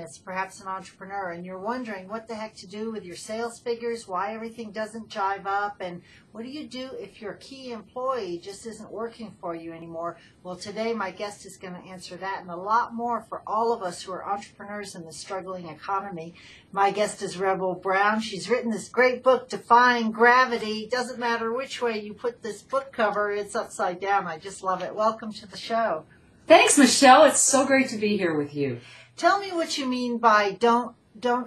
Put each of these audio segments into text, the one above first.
business, perhaps an entrepreneur, and you're wondering what the heck to do with your sales figures, why everything doesn't jive up, and what do you do if your key employee just isn't working for you anymore? Well, today my guest is going to answer that and a lot more for all of us who are entrepreneurs in the struggling economy. My guest is Rebel Brown. She's written this great book, Defying Gravity. Doesn't matter which way you put this book cover, it's upside down. I just love it. Welcome to the show. Thanks, Michelle. It's so great to be here with you. Tell me what you mean by don't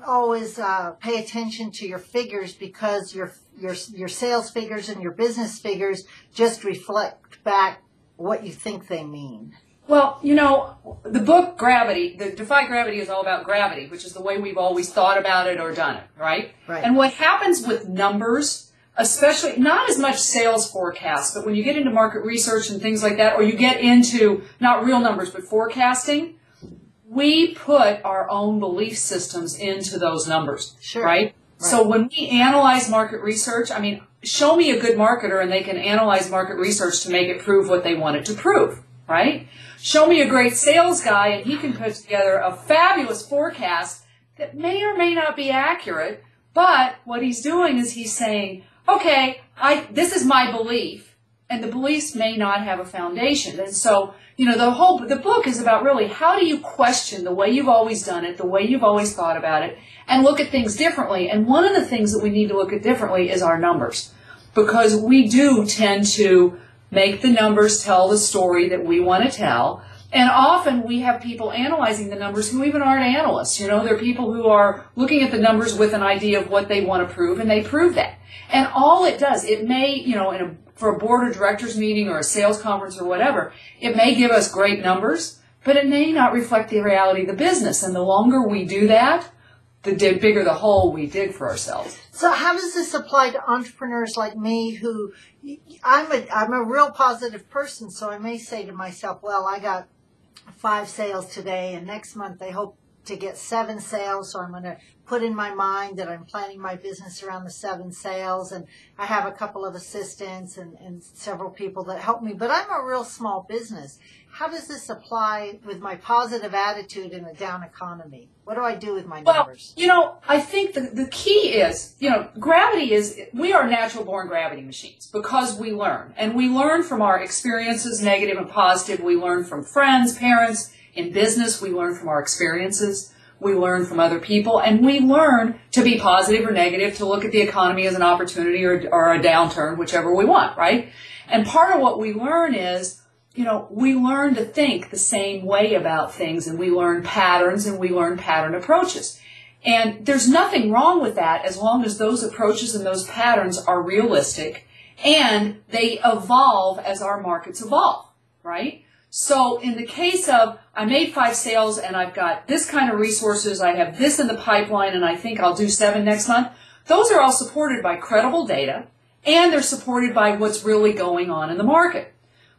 always pay attention to your figures, because your sales figures and your business figures just reflect back what you think they mean. Well, you know, the book Gravity, the Defy Gravity, is all about gravity, which is the way we've always thought about it or done it, right? Right. And what happens with numbers, especially not as much sales forecasts, but when you get into market research and things like that, or you get into not real numbers but forecasting, we put our own belief systems into those numbers, Sure. right? So when we analyze market research, I mean, show me a good marketer and they can analyze market research to make it prove what they want it to prove, right? Show me a great sales guy and he can put together a fabulous forecast that may or may not be accurate, but what he's doing is he's saying, okay, this is my belief, and the beliefs may not have a foundation. And so, you know, the book is about really how do you question the way you've always done it, the way you've always thought about it, and look at things differently. And one of the things that we need to look at differently is our numbers, because we do tend to make the numbers tell the story that we want to tell. And often we have people analyzing the numbers who even aren't analysts. You know, they're people who are looking at the numbers with an idea of what they want to prove, and they prove that. And all it does, it may, you know, for a board of directors meeting or a sales conference or whatever, it may give us great numbers, but it may not reflect the reality of the business. And the longer we do that, the bigger the hole we dig for ourselves. So how does this apply to entrepreneurs like me who, I'm a real positive person, so I may say to myself, well, I got 5 sales today, and next month I hope to get 7 sales, so I'm going to put in my mind that I'm planning my business around the 7 sales, and I have a couple of assistants and several people that help me, but I'm a real small business. How does this apply with my positive attitude in a down economy? What do I do with my numbers? Well, you know, I think the key is, you know, gravity is, we are natural born gravity machines because we learn. And we learn from our experiences, negative and positive. We learn from friends, parents. In business, we learn from our experiences. We learn from other people. And we learn to be positive or negative, to look at the economy as an opportunity or a downturn, whichever we want, right? And part of what we learn is, you know, we learn to think the same way about things, and we learn patterns and we learn pattern approaches. And there's nothing wrong with that as long as those approaches and those patterns are realistic and they evolve as our markets evolve, right? So in the case of, I made 5 sales and I've got this kind of resources, I have this in the pipeline, and I think I'll do 7 next month, those are all supported by credible data, and they're supported by what's really going on in the market.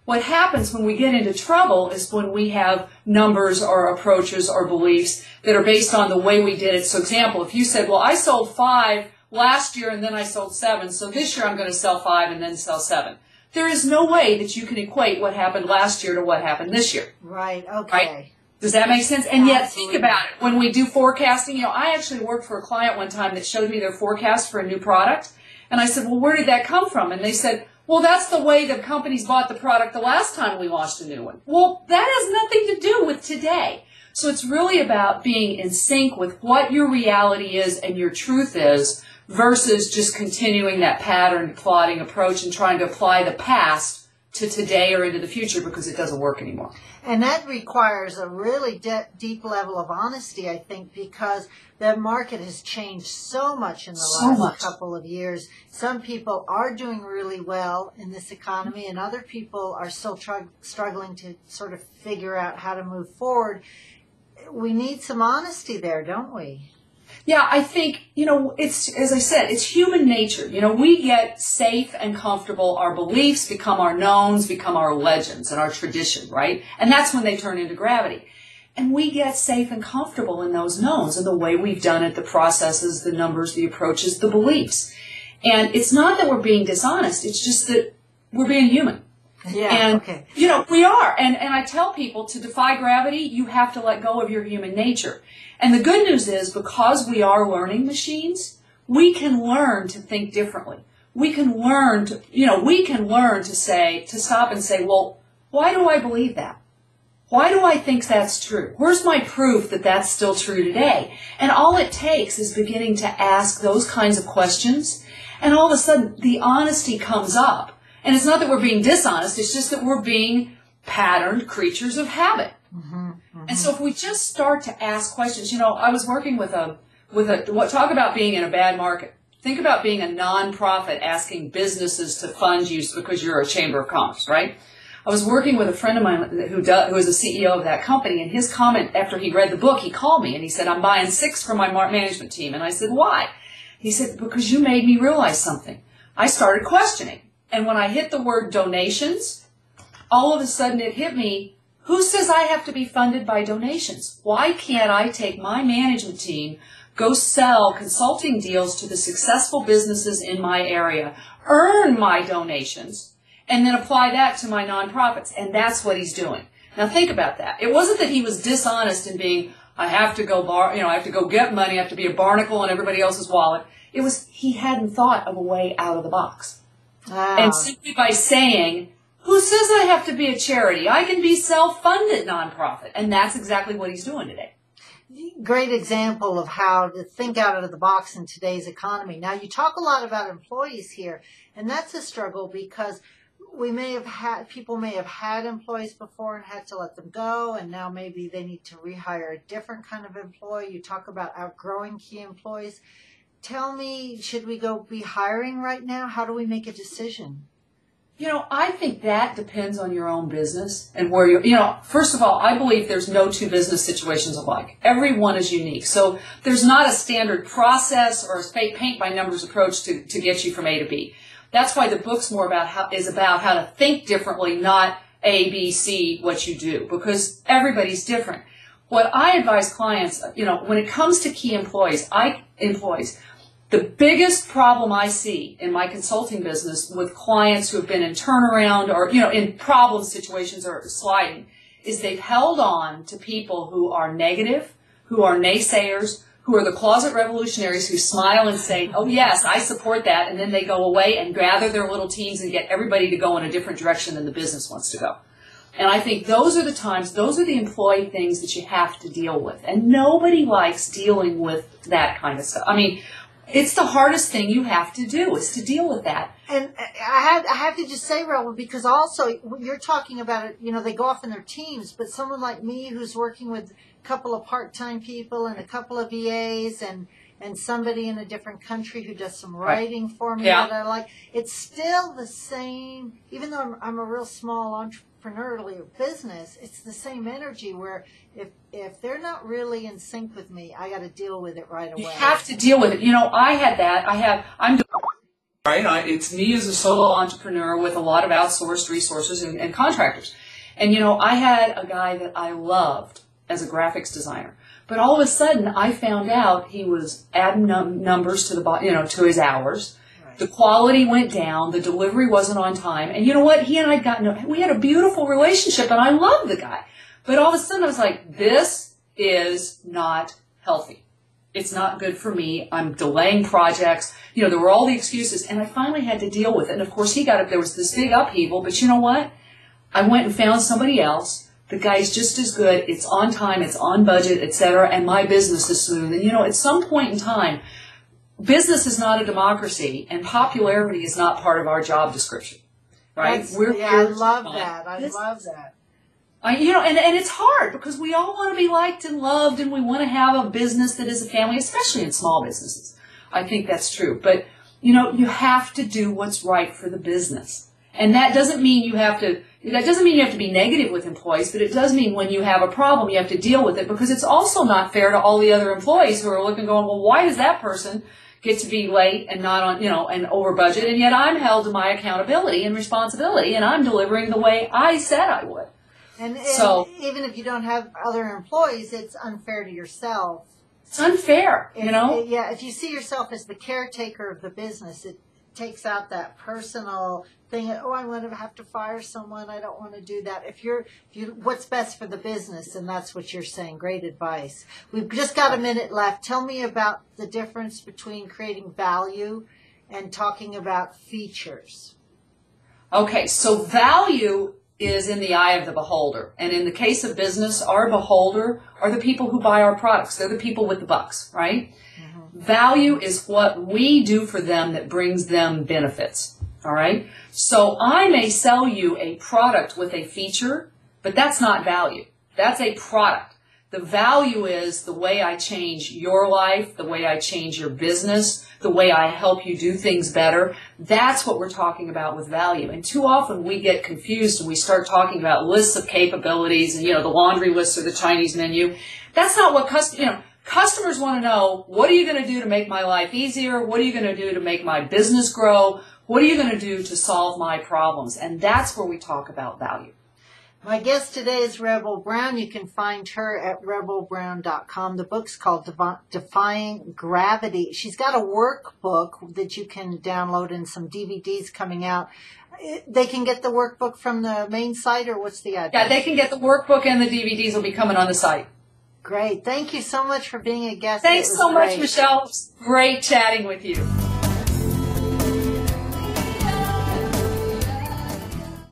What happens when we get into trouble is when we have numbers or approaches or beliefs that are based on the way we did it. So example, if you said, well, I sold 5 last year and then I sold 7, so this year I'm going to sell 5 and then sell 7. There is no way that you can equate what happened last year to what happened this year. Right, okay. Right? Does that make sense? And yet, Absolutely. think about it. When we do forecasting, you know, I actually worked for a client one time that showed me their forecast for a new product. And I said, well, where did that come from? And they said, well, that's the way the companies bought the product the last time we launched a new one. Well, that has nothing to do with today. So it's really about being in sync with what your reality is and your truth is versus just continuing that pattern plotting approach and trying to apply the past to today or into the future, because it doesn't work anymore. And that requires a really deep level of honesty, I think, because the market has changed so much in the last couple of years. Some people are doing really well in this economy, and other people are still struggling to sort of figure out how to move forward. We need some honesty there, don't we? Yeah, I think, you know, it's, as I said, it's human nature. You know, we get safe and comfortable. Our beliefs become our knowns, become our legends and our tradition, right? And that's when they turn into gravity. And we get safe and comfortable in those knowns and the way we've done it, the processes, the numbers, the approaches, the beliefs. And it's not that we're being dishonest. It's just that we're being human. Yeah, and, okay. you know, we are. And I tell people, to defy gravity, you have to let go of your human nature. And the good news is, because we are learning machines, we can learn to think differently. We can learn to, to stop and say, well, why do I believe that? Why do I think that's true? Where's my proof that that's still true today? And all it takes is beginning to ask those kinds of questions, and all of a sudden the honesty comes up. And it's not that we're being dishonest, it's just that we're being patterned creatures of habit. Mm-hmm, mm-hmm. And so if we just start to ask questions, I was working with talk about being in a bad market. Think about being a nonprofit asking businesses to fund you because you're a chamber of commerce, right? I was working with a friend of mine who is the CEO of that company, and his comment after he read the book, he called me and he said, I'm buying 6 for my management team. And I said, why? He said, because you made me realize something. I started questioning. And when I hit the word donations, all of a sudden it hit me, who says I have to be funded by donations? Why can't I take my management team, go sell consulting deals to the successful businesses in my area, earn my donations, and then apply that to my nonprofits? And that's what he's doing. Now think about that. It wasn't that he was dishonest in being, I have to go I have to go get money, I have to be a barnacle in everybody else's wallet. It was, he hadn't thought of a way out of the box. Wow. And simply by saying, who says I have to be a charity? I can be self-funded nonprofit. And that's exactly what he's doing today. Great example of how to think out of the box in today's economy. Now, you talk a lot about employees here, and that's a struggle because people may have had employees before and had to let them go, and now maybe they need to rehire a different kind of employee. You talk about outgrowing key employees. Tell me, should we be hiring right now? How do we make a decision? I think that depends on your own business and where first of all, I believe there's no two business situations alike. Every one is unique. So there's not a standard process or a paint by numbers approach to get you from A to B. That's why the book's more about how to think differently, not A, B, C, what you do, because everybody's different. What I advise clients, when it comes to key employees, the biggest problem I see in my consulting business with clients who have been in turnaround or, in problem situations or sliding is they've held on to people who are negative, who are naysayers, who are the closet revolutionaries who smile and say, oh, yes, I support that. And then they go away and gather their little teams and get everybody to go in a different direction than the business wants to go. And I think those are the employee things that you have to deal with. And nobody likes dealing with that kind of stuff. I mean, it's the hardest thing you have to do is to deal with that. And I have to just say, Raul, because also you're talking about it, they go off in their teams, but someone like me who's working with a couple of part-time people and a couple of VAs and somebody in a different country who does some writing for me that I like, it's still the same, even though I'm a real small entrepreneurial business, it's the same energy where if they're not really in sync with me, I got to deal with it right away. You have to deal with it. I had that. It's me as a solo entrepreneur with a lot of outsourced resources and contractors. And, I had a guy that I loved as a graphics designer. But all of a sudden, I found out he was adding numbers to to his hours. Right. The quality went down. The delivery wasn't on time. And you know what? He and I we had a beautiful relationship, and I loved the guy. But all of a sudden, I was like, this is not healthy. It's not good for me. I'm delaying projects. There were all the excuses, and I finally had to deal with it. And of course, there was this big upheaval. But you know what? I went and found somebody else. The guy's just as good. It's on time. It's on budget, etc. And my business is smooth. And at some point in time, business is not a democracy, and popularity is not part of our job description, right? I love that. I love that. And it's hard because we all want to be liked and loved, and we want to have a business that is a family, especially in small businesses. I think that's true. But, you have to do what's right for the business. And that doesn't mean you have to be negative with employees, but it does mean when you have a problem, you have to deal with it, because it's also not fair to all the other employees who are looking going, well, why does that person get to be late and not on, and over budget, and yet I'm held to my accountability and responsibility, and I'm delivering the way I said I would. And even if you don't have other employees, it's unfair to yourself. It's unfair, Yeah, if you see yourself as the caretaker of the business, takes out that personal thing. Oh, I'm going to have to fire someone. I don't want to do that. If you what's best for the business, and that's what you're saying. Great advice. We've just got a minute left. Tell me about the difference between creating value and talking about features. Okay, so value is in the eye of the beholder. And in the case of business, our beholder are the people who buy our products. They're the people with the bucks, right? Mm-hmm. Value is what we do for them that brings them benefits, all right? So I may sell you a product with a feature, but that's not value. That's a product. The value is the way I change your life, the way I change your business, the way I help you do things better. That's what we're talking about with value. And too often we get confused and we start talking about lists of capabilities and, the laundry list or the Chinese menu. That's not what customers want to know. What are you going to do to make my life easier? What are you going to do to make my business grow? What are you going to do to solve my problems? And that's where we talk about value. My guest today is Rebel Brown. You can find her at rebelbrown.com. The book's called Defying Gravity. She's got a workbook that you can download and some DVDs coming out. They can get the workbook from the main site, or what's the address? Yeah, they can get the workbook, and the DVDs will be coming on the site. Great. Thank you so much for being a guest. Thanks so much, Michelle. Great chatting with you.